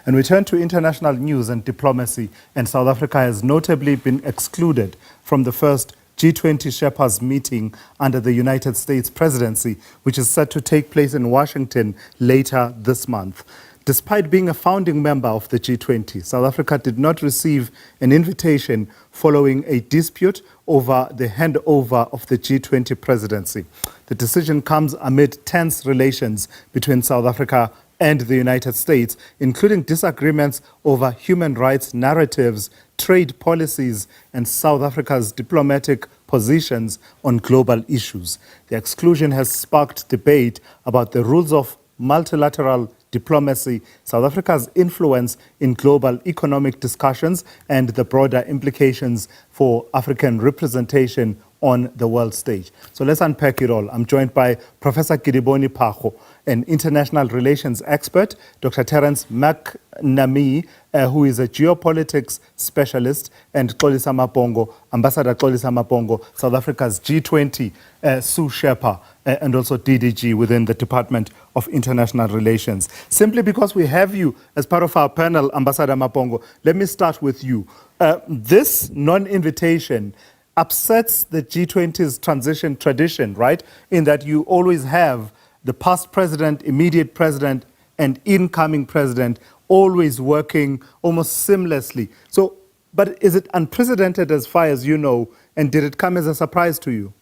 And we turn to international news and diplomacy, and South Africa has notably been excluded from the first G20 Sherpas meeting under the United States Presidency, which is set to take place in Washington later this month. Despite being a founding member of the G20, South Africa did not receive an invitation following a dispute over the handover of the G20 presidency. The decision comes amid tense relations between South Africa and the United States, including disagreements over human rights narratives, trade policies, and South Africa's diplomatic positions on global issues. The exclusion has sparked debate about the rules of multilateral diplomacy, South Africa's influence in global economic discussions, and the broader implications for African representation on the world stage. So let's unpack it all. I'm joined by Professor Kidiboni Pakgo, an international relations expert, Dr. Terence McNamee, who is a geopolitics specialist, and Xolisa Mappongo, Ambassador Xolisa Mappongo, South Africa's G20 Sous Sherpa, and also DDG within the Department of International Relations. Simply because we have you as part of our panel, Ambassador Mappongo, let me start with you. This non-invitation upsets the G20's transition tradition, right? In that you always have the past president, immediate president, and incoming president always working almost seamlessly. So, but is it unprecedented as far as you know, and did it come as a surprise to you?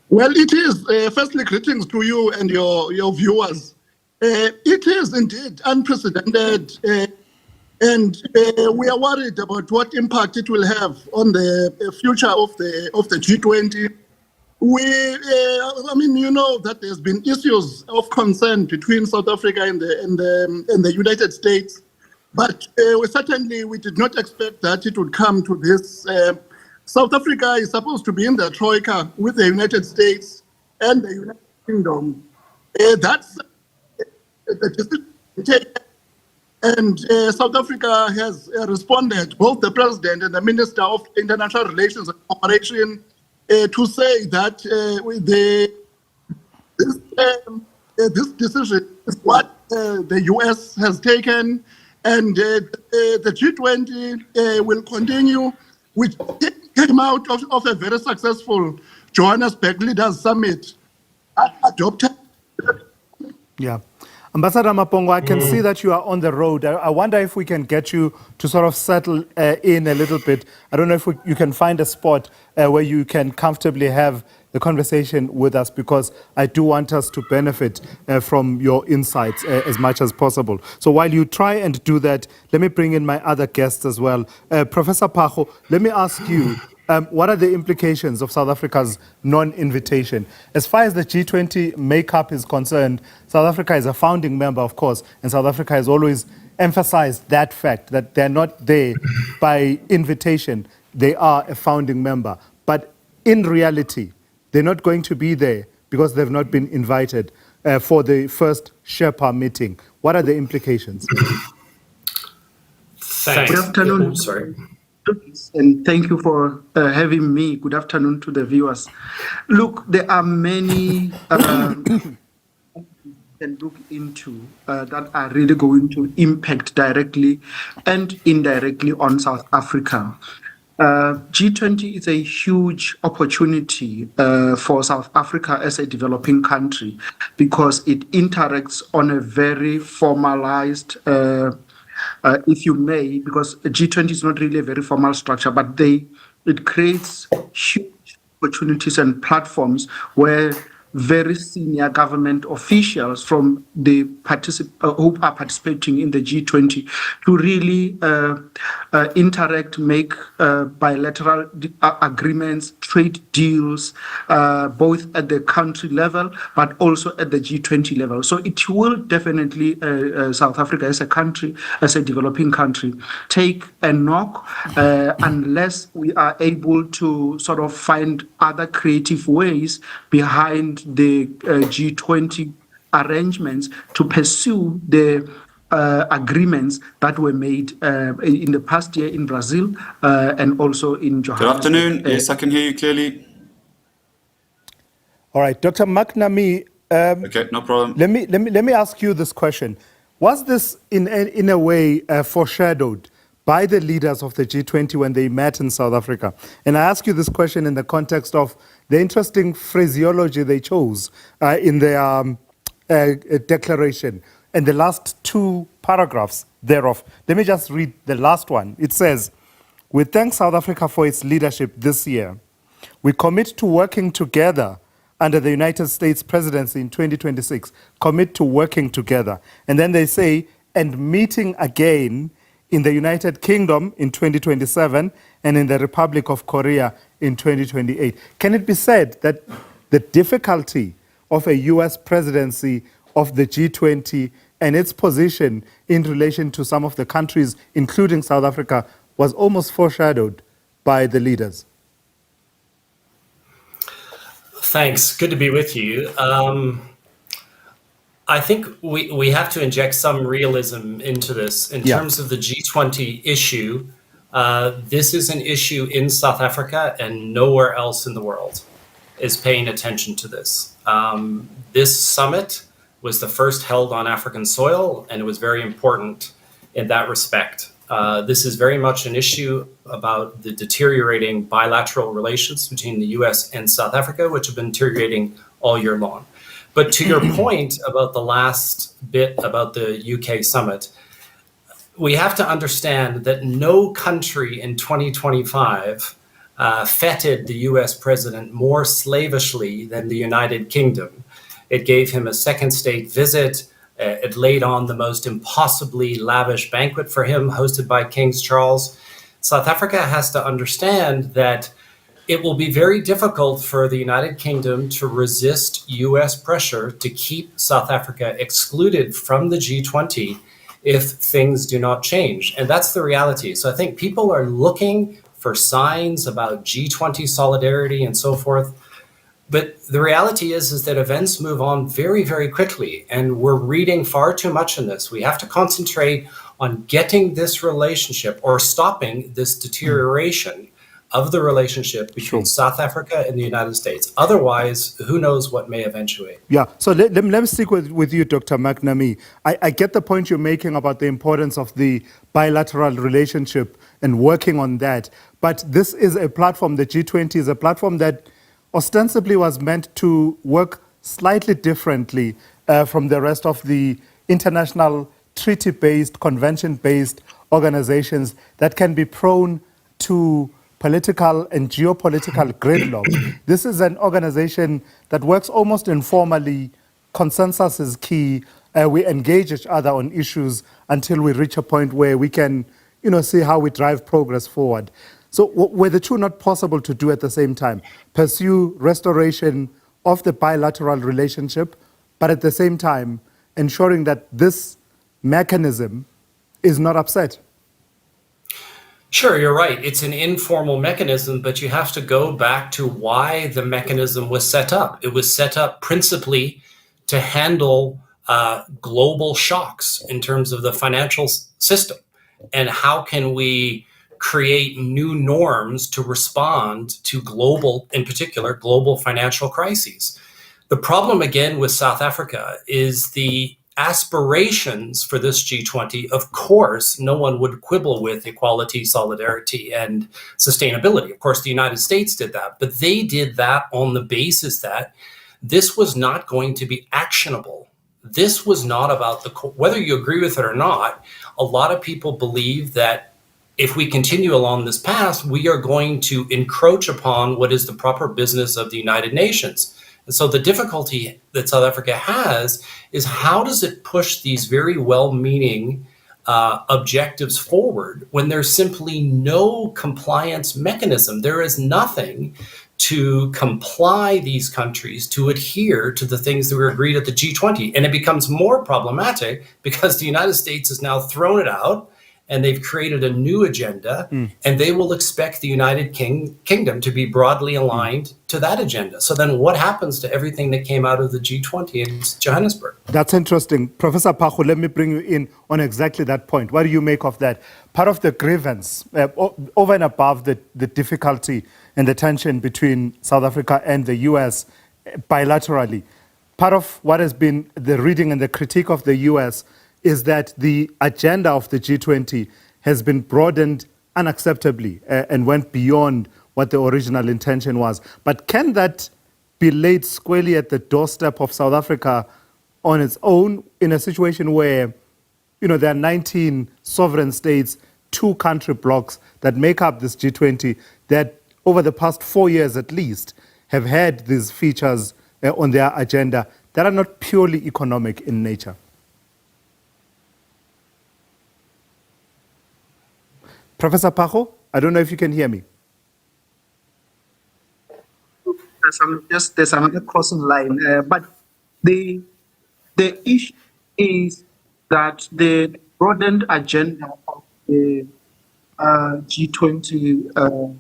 Well, it is. Firstly, greetings to you and your viewers. It is indeed unprecedented, and we are worried about what impact it will have on the future of the G20. You know that there's been issues of concern between South Africa and the United States, but we did not expect that it would come to this. South Africa is supposed to be in the Troika with the United States and the United Kingdom. That's the decision taken. And South Africa has responded, both the President and the Minister of International Relations and Cooperation, to say that this decision is what the US has taken, and the G20 will continue, which came out of a very successful Johannesburg Leaders Summit adopted. Yeah. Ambassador Mappongo, I can see that you are on the road. I wonder if we can get you to sort of settle in a little bit. I don't know if you can find a spot where you can comfortably have the conversation with us, because I do want us to benefit from your insights as much as possible. So while you try and do that, let me bring in my other guests as well. Professor Pakgo, let me ask you, what are the implications of South Africa's non-invitation? As far as the G20 makeup is concerned, South Africa is a founding member, of course, and South Africa has always emphasized that fact, that they're not there by invitation. They are a founding member. But in reality, they're not going to be there because they've not been invited for the first Sherpa meeting. What are the implications? Thanks. Good afternoon. Sorry. And thank you for having me. Good afternoon to the viewers. Look, there are many can look into that are really going to impact directly and indirectly on South Africa. G20 is a huge opportunity for South Africa as a developing country, because it interacts on a very formalized if you may, because G20 is not really a very formal structure, but it creates huge opportunities and platforms where very senior government officials from the who are participating in the G20 to really interact, make bilateral agreements, trade deals, both at the country level, but also at the G20 level. So it will definitely, South Africa as a country, as a developing country, take a knock unless we are able to sort of find other creative ways behind the G20 arrangements to pursue the agreements that were made in the past year in Brazil and also in Johannesburg. Good afternoon. Yes, I can hear you clearly. All right, Dr. McNamee. Okay, no problem. Let me ask you this question. Was this in a way foreshadowed by the leaders of the G20 when they met in South Africa? And I ask you this question in the context of the interesting phraseology they chose in their declaration. And the last two paragraphs thereof. Let me just read the last one. It says, "We thank South Africa for its leadership this year. We commit to working together under the United States Presidency in 2026, commit to working together." And then they say, "and meeting again in the United Kingdom in 2027 and in the Republic of Korea in 2028. Can it be said that the difficulty of a US presidency of the G20 and its position in relation to some of the countries, including South Africa, was almost foreshadowed by the leaders? Thanks. Good to be with you. I think we have to inject some realism into this in terms of the G20 issue. This is an issue in South Africa, and nowhere else in the world is paying attention to this. This summit was the first held on African soil, and it was very important in that respect. This is very much an issue about the deteriorating bilateral relations between the US and South Africa, which have been deteriorating all year long. But to your point about the last bit about the UK summit, we have to understand that no country in 2025 feted the US president more slavishly than the United Kingdom. It gave him a second state visit. It laid on the most impossibly lavish banquet for him, hosted by King Charles. South Africa has to understand that it will be very difficult for the United Kingdom to resist US pressure to keep South Africa excluded from the G20 if things do not change. And that's the reality. So I think people are looking for signs about G20 solidarity and so forth. But the reality is that events move on very, very quickly, and we're reading far too much in this. We have to concentrate on getting this relationship or stopping this deterioration of the relationship between South Africa and the United States. Otherwise, who knows what may eventuate. Yeah, so let me stick with you, Dr. McNamee. I get the point you're making about the importance of the bilateral relationship and working on that. But this is a platform, the G20 is a platform that ostensibly was meant to work slightly differently from the rest of the international treaty-based, convention-based organizations that can be prone to political and geopolitical gridlock. This is an organization that works almost informally. Consensus is key. We engage each other on issues until we reach a point where we can, see how we drive progress forward. So were the two not possible to do at the same time? Pursue restoration of the bilateral relationship, but at the same time ensuring that this mechanism is not upset? Sure, you're right. It's an informal mechanism, but you have to go back to why the mechanism was set up. It was set up principally to handle global shocks in terms of the financial system. And how can we create new norms to respond to global, in particular, global financial crises? The problem, again, with South Africa is the aspirations for this G20. Of course, no one would quibble with equality, solidarity, and sustainability. Of course, the United States did that, but they did that on the basis that this was not going to be actionable. This was not about whether you agree with it or not. A lot of people believe that if we continue along this path, we are going to encroach upon what is the proper business of the United Nations. And so the difficulty that South Africa has is how does it push these very well-meaning objectives forward when there's simply no compliance mechanism? There is nothing to comply these countries to adhere to the things that were agreed at the G20. And it becomes more problematic because the United States has now thrown it out, and they've created a new agenda, and they will expect the United Kingdom to be broadly aligned to that agenda. So then what happens to everything that came out of the G20 in Johannesburg? That's interesting. Professor Pakhu, let me bring you in on exactly that point. What do you make of that? Part of the grievance, over and above the difficulty and the tension between South Africa and the US bilaterally, part of what has been the reading and the critique of the US is that the agenda of the G20 has been broadened unacceptably and went beyond what the original intention was. But can that be laid squarely at the doorstep of South Africa on its own in a situation where, there are 19 sovereign states, 2 country blocs that make up this G20 that over the past 4 years at least have had these features on their agenda that are not purely economic in nature? Professor Pacho, I don't know if you can hear me. There's another crossing line, but the issue is that the broadened agenda of the G20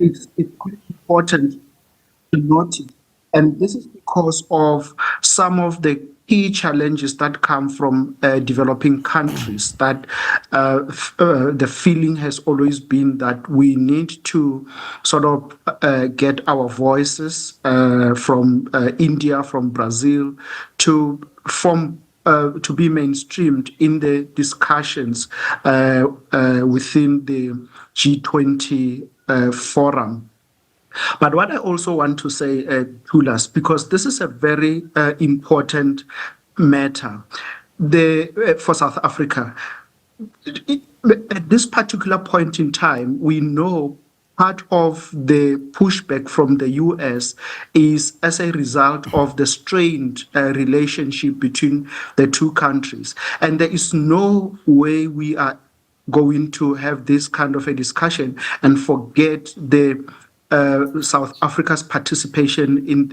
is quite important to notice, and this is because of some of the key challenges that come from developing countries, that the feeling has always been that we need to sort of get our voices from India, from Brazil, to be mainstreamed in the discussions within the G20 forum. But what I also want to say, Tulas, because this is a very important matter for South Africa. At this particular point in time, we know part of the pushback from the US is as a result of the strained relationship between the two countries. And there is no way we are going to have this kind of a discussion and forget the South Africa's participation in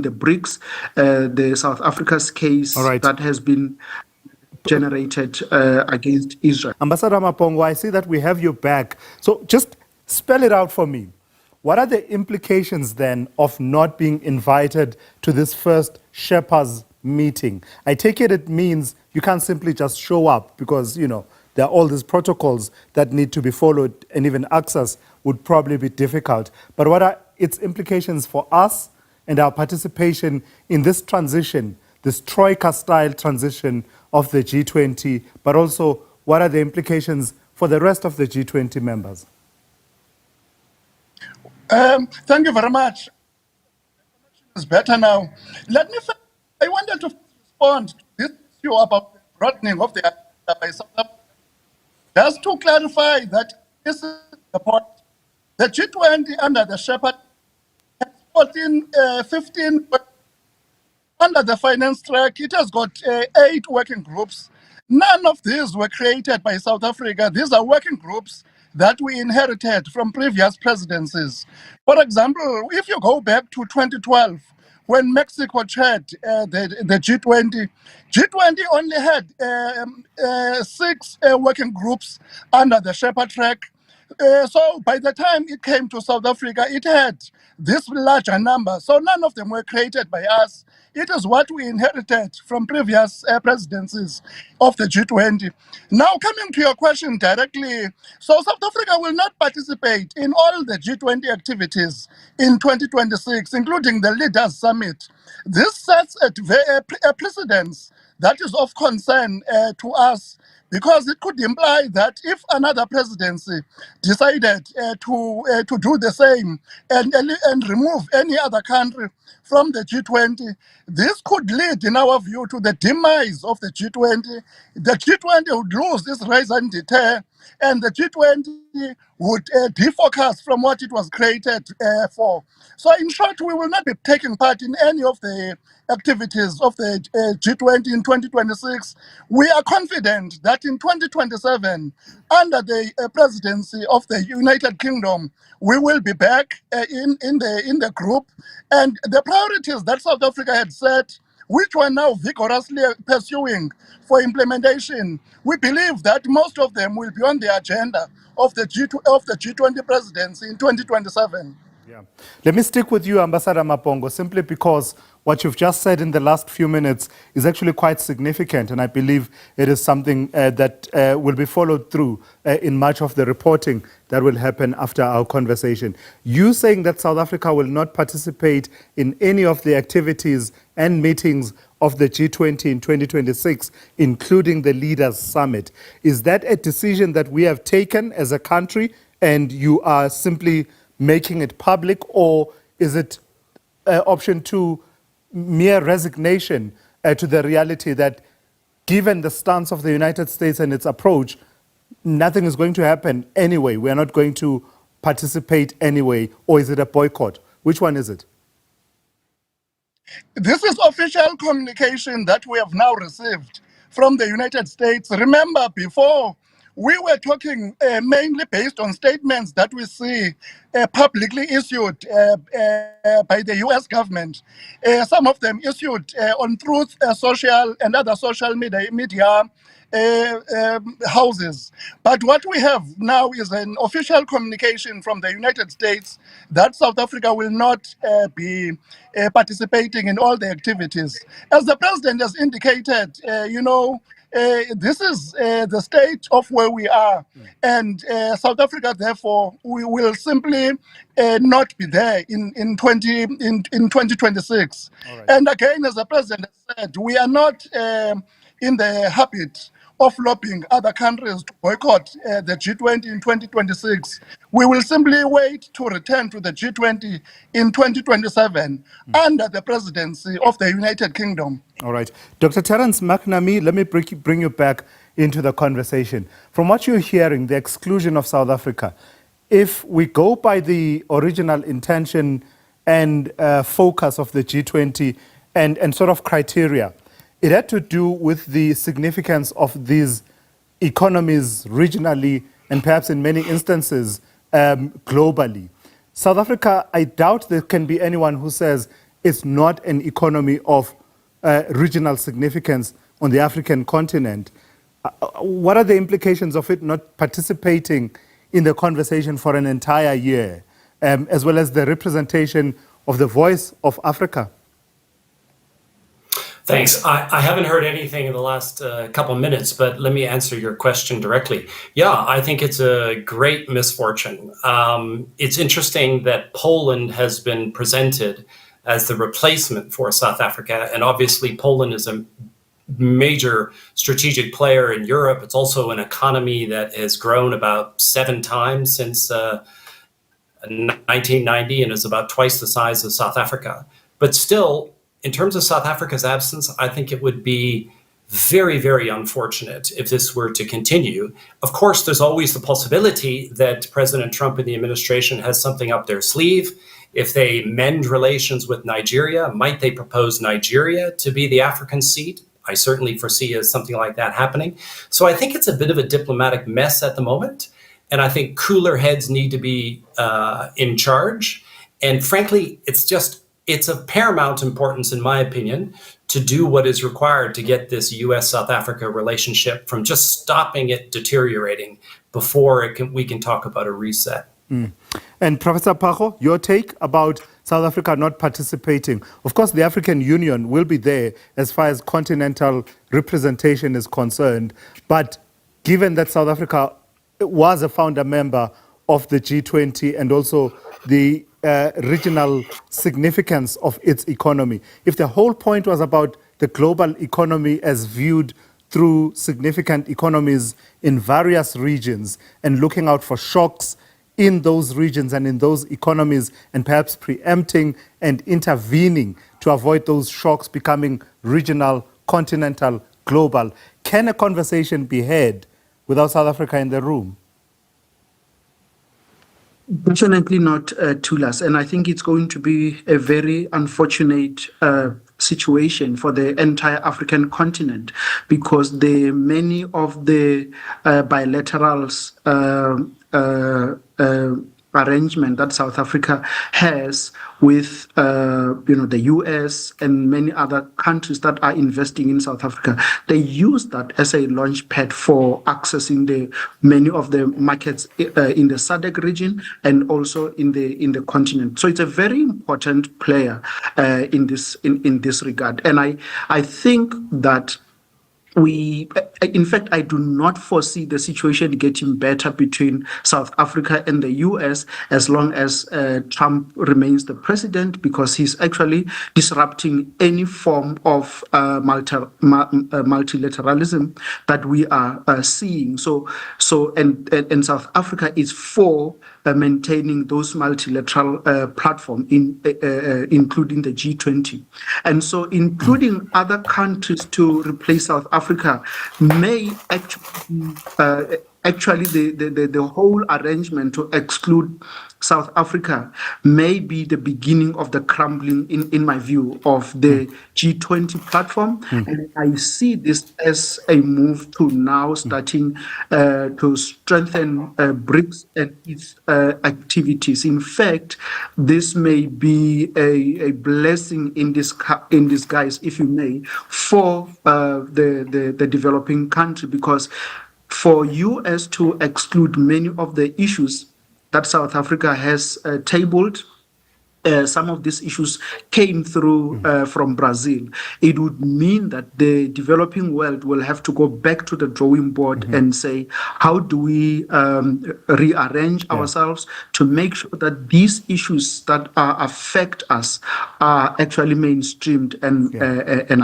the BRICS, the South Africa's case that has been generated against Israel. Ambassador Mapongo, I see that we have your back. So just spell it out for me. What are the implications then of not being invited to this first Sherpas meeting? I take it means you can't simply just show up because, there are all these protocols that need to be followed, and even access would probably be difficult. But what are its implications for us and our participation in this transition, this Troika-style transition of the G20, but also what are the implications for the rest of the G20 members? Thank you very much. It's better now. I wanted to respond to this issue about the broadening of the agenda by South Africa. Just to clarify that this is the point. The G20 under the Sherpas has 15 under the finance track. It has got 8 working groups. None of these were created by South Africa. These are working groups that we inherited from previous presidencies. For example, if you go back to 2012, when Mexico chaired the G20, G20 only had 6 working groups under the Sherpa track. So by the time it came to South Africa, it had this larger number. So none of them were created by us. It is what we inherited from previous presidencies of the G20. Now, coming to your question directly, so South Africa will not participate in all the G20 activities in 2026, including the Leaders Summit. This sets a precedence that is of concern to us, because it could imply that if another presidency decided to do the same and remove any other country from the G20, this could lead, in our view, to the demise of the G20. The G20 would lose its raison d'etre, and the G20 would defocus from what it was created for. So in short, we will not be taking part in any of the activities of the G20 in 2026. We are confident that in 2027, under the presidency of the United Kingdom, we will be back in the group, and the priorities that South Africa had set, which we're now vigorously pursuing for implementation, we believe that most of them will be on the agenda of the G20 presidency in 2027. Yeah. Let me stick with you, Ambassador Mapongo, simply because what you've just said in the last few minutes is actually quite significant, and I believe it is something that will be followed through in much of the reporting that will happen after our conversation. You saying that South Africa will not participate in any of the activities and meetings of the G20 in 2026, including the Leaders Summit. Is that a decision that we have taken as a country and you are simply making it public, or is it option two, mere resignation to the reality that given the stance of the United States and its approach, nothing is going to happen anyway, we're not going to participate anyway, or is it a boycott? Which one is it? This is official communication that we have now received from the United States. Remember, before we were talking mainly based on statements that we see publicly issued by the US government. Some of them issued on Truth Social and other social media houses. But what we have now is an official communication from the United States that South Africa will not be participating in all the activities. As the president has indicated, this is the state of where we are. And South Africa, therefore, we will simply not be there in 2026. Right. And again, as the president said, we are not in the habit of lobbying other countries to boycott the G20 in 2026. We will simply wait to return to the G20 in 2027 under the presidency of the United Kingdom. All right. Dr. Terence McNamee, let me bring you back into the conversation. From what you're hearing, the exclusion of South Africa, if we go by the original intention and focus of the G20 and sort of criteria, it had to do with the significance of these economies regionally and perhaps in many instances globally. South Africa, I doubt there can be anyone who says it's not an economy of regional significance on the African continent. What are the implications of it not participating in the conversation for an entire year, as well as the representation of the voice of Africa? Thanks. I haven't heard anything in the last couple of minutes, but let me answer your question directly. Yeah, I think it's a great misfortune. It's interesting that Poland has been presented as the replacement for South Africa, and obviously Poland is a major strategic player in Europe. It's also an economy that has grown about 7 times since 1990 and is about twice the size of South Africa. But still, in terms of South Africa's absence, I think it would be very, very unfortunate if this were to continue. Of course, there's always the possibility that President Trump and the administration has something up their sleeve. If they mend relations with Nigeria, might they propose Nigeria to be the African seat? I certainly foresee something like that happening. So I think it's a bit of a diplomatic mess at the moment. And I think cooler heads need to be in charge. And frankly, it's of paramount importance, in my opinion, to do what is required to get this US-South Africa relationship from just stopping it deteriorating before we can talk about a reset. And Professor Pakgo, your take about South Africa not participating. Of course, the African Union will be there as far as continental representation is concerned. But given that South Africa was a founder member of the G20 and also the regional significance of its economy, if the whole point was about the global economy as viewed through significant economies in various regions and looking out for shocks in those regions and in those economies and perhaps preempting and intervening to avoid those shocks becoming regional, continental, global, can a conversation be had without South Africa in the room? Definitely not, Tulas. And I think it's going to be a very unfortunate situation for the entire African continent because many of the bilaterals arrangement that South Africa has with the US and many other countries that are investing in South Africa, they use that as a launch pad for accessing many of the markets in the SADC region and also in the continent. So it's a very important player in this regard. And I think that in fact, I do not foresee the situation getting better between South Africa and the US as long as Trump remains the president, because he's actually disrupting any form of multilateralism that we are seeing. And South Africa is for maintaining those multilateral platforms, including the G20. And so including other countries to replace South Africa may actually the whole arrangement to exclude South Africa may be the beginning of the crumbling, in my view, of the G20 platform. And I see this as a move to now starting to strengthen BRICS and its activities. In fact, this may be a blessing in disguise, if you may, for the developing country, because for US to exclude many of the issues that South Africa has tabled, some of these issues came through from Brazil. It would mean that the developing world will have to go back to the drawing board and say, how do we rearrange ourselves to make sure that these issues that affect us are actually mainstreamed and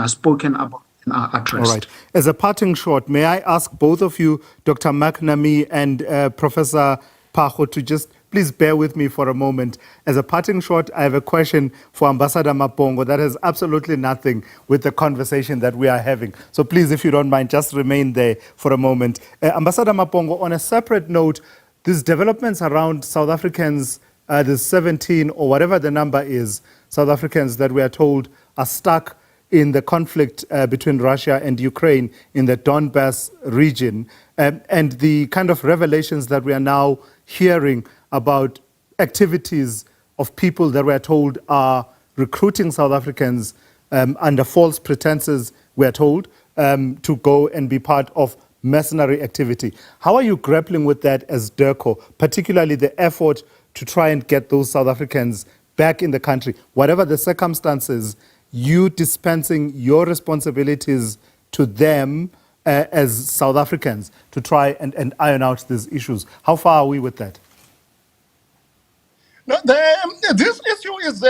are spoken about. All right. As a parting shot, may I ask both of you, Dr. McNamee and Professor Pakgo, to just please bear with me for a moment. As a parting shot, I have a question for Ambassador Mappongo that has absolutely nothing with the conversation that we are having. So please, if you don't mind, just remain there for a moment. Ambassador Mappongo, on a separate note, these developments around South Africans, the 17 or whatever the number is, South Africans that we are told are stuck in the conflict between Russia and Ukraine in the Donbas region, and the kind of revelations that we are now hearing about activities of people that we are told are recruiting South Africans under false pretenses, we are told, to go and be part of mercenary activity. How are you grappling with that as DIRCO, particularly the effort to try and get those South Africans back in the country, whatever the circumstances, you dispensing your responsibilities to them as South Africans to try and iron out these issues? How far are we with that? No, this issue is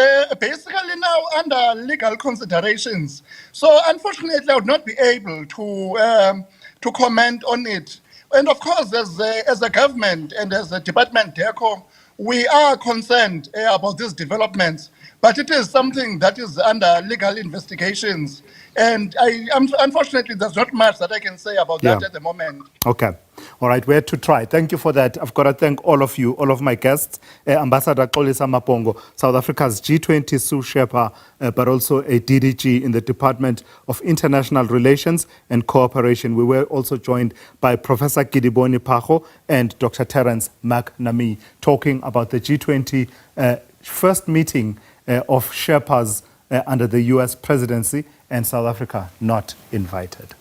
basically now under legal considerations. So unfortunately, I would not be able to comment on it. And of course, as a government and as a department, DIRCO, we are concerned about these developments. But it is something that is under legal investigations. And unfortunately, there's not much that I can say about that at the moment. Okay. All right, we had to try. Thank you for that. I've got to thank all of you, all of my guests, Ambassador Xolisa Mappongo, South Africa's G20 Sous Sherpa, but also a DDG in the Department of International Relations and Cooperation. We were also joined by Professor Kidiboni Pakgo and Dr. Terence McNamee, talking about the G20 first meeting of Sherpas under the US Presidency, and South Africa not invited.